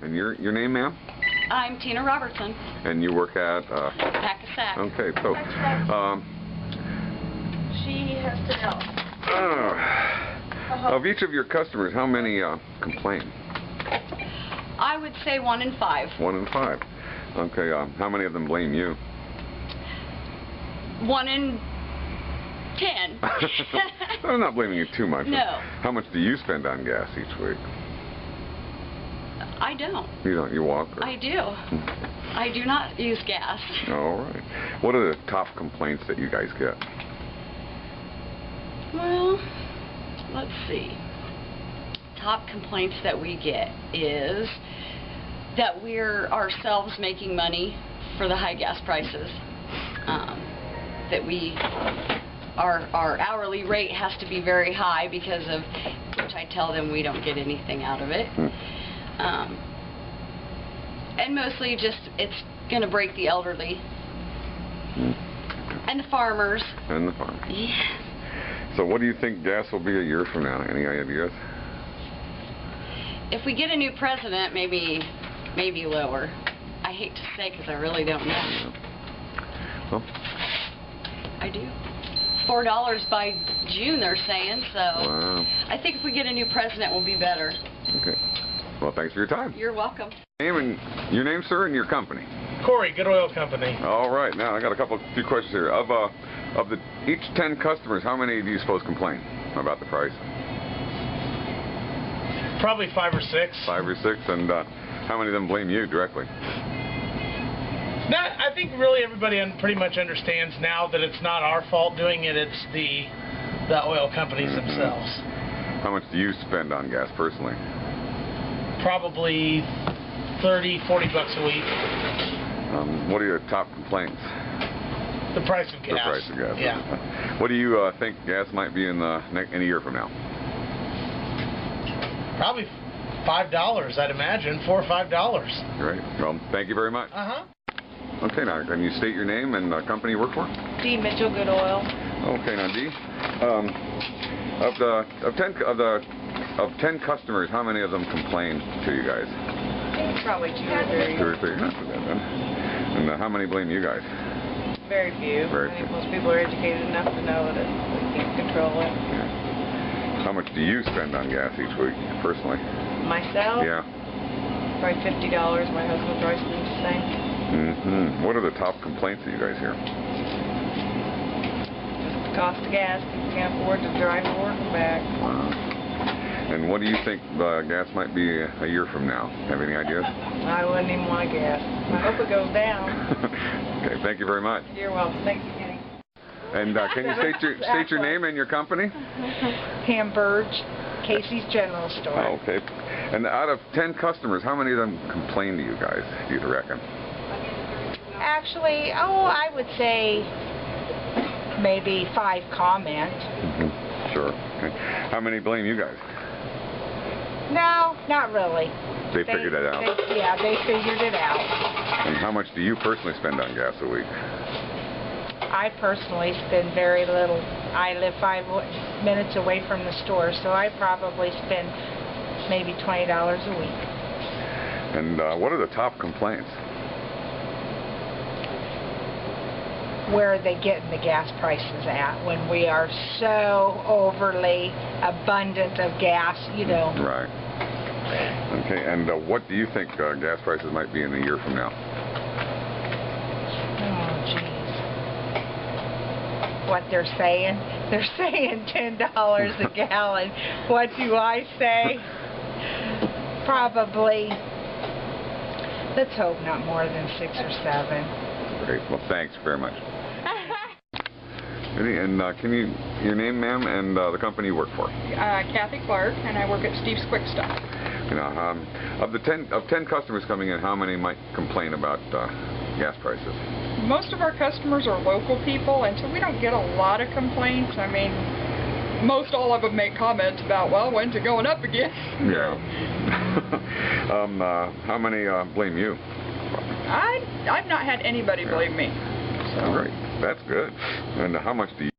And your name, ma'am? I'm Tina Robertson. And you work at? Pack-a-sack. Okay, so She has to help. Of each of your customers, how many complain? I would say 1 in 5. 1 in 5. Okay, how many of them blame you? 1 in 10. I'm not blaming you too much. No. How much do you spend on gas each week? I don't. You don't? You walk? Or? I do. I do not use gas. All right. What are the top complaints that you guys get? Well, let's see. Top complaints that we get is that we're ourselves making money for the high gas prices. That our hourly rate has to be very high because of which I tell them we don't get anything out of it. And mostly just it's going to break the elderly and the farmers. And the farmers. Yeah. So what do you think gas will be a year from now? Any ideas? If we get a new president, maybe lower. I hate to say because I really don't know. Well, I do. $4 by June, they're saying, so wow. I think if we get a new president, we'll be better. Okay. Well, thanks for your time. You're welcome. Your name, sir, and your company? Corey, Good Oil Company. All right. Now, I got a few questions here. Of each 10 customers, how many do you suppose complain about the price? Probably 5 or 6. 5 or 6, and how many of them blame you directly? I think really everybody pretty much understands now that it's not our fault doing it, it's the oil companies themselves. How much do you spend on gas personally? Probably 30, 40 bucks a week. What are your top complaints? The price of gas. The price of gas. Yeah. What do you think gas might be in a year from now? Probably $5, I'd imagine. $4 or $5. Great. Well, thank you very much. Okay, now can you state your name and the company you work for? D. Mitchell Good Oil. Okay, now D. Of 10 customers, how many of them complain to you guys? Probably 2 or 3. 2 or 3. Not too bad then. And how many blame you guys? Very few. Very I think few. most people are educated enough to know that we can't control it. Yeah. How much do you spend on gas each week, personally? Myself? Yeah. Probably $50. My husband probably spends the same. What are the top complaints that you guys hear? Just the cost of gas. People can't afford to drive to work and back. Wow. And what do you think gas might be a year from now? Have any ideas? I wouldn't even want to guess. I hope it goes down. Okay, thank you very much. You're welcome. Thank you, Kenny. And can you state your name and your company? Pam Burge, Casey's General Store. Oh, okay. And out of 10 customers, how many of them complain to you guys, do you reckon? Actually, I would say maybe 5 comment. Sure. Okay. How many blame you guys? No, not really. They figured it out. They figured it out. And how much do you personally spend on gas a week? I personally spend very little. I live 5 minutes away from the store, so I probably spend maybe $20 a week. And what are the top complaints? Where are they getting the gas prices at when we are so overly abundant of gas, you know? Right. Okay, and what do you think gas prices might be in a year from now? Oh, geez. What they're saying? They're saying $10 a gallon. What do I say? Probably, let's hope not more than 6 or 7. Great. Well, thanks very much. And can your name, ma'am, and the company you work for? Kathy Clark, and I work at Steve's Quick Stop. You know, of 10 customers coming in, how many might complain about gas prices? Most of our customers are local people, and so we don't get a lot of complaints. I mean, most all of them make comments about, well, when's it going up again? Yeah. How many blame you? I've not had anybody blame me. So. Great. That's good. And how much do you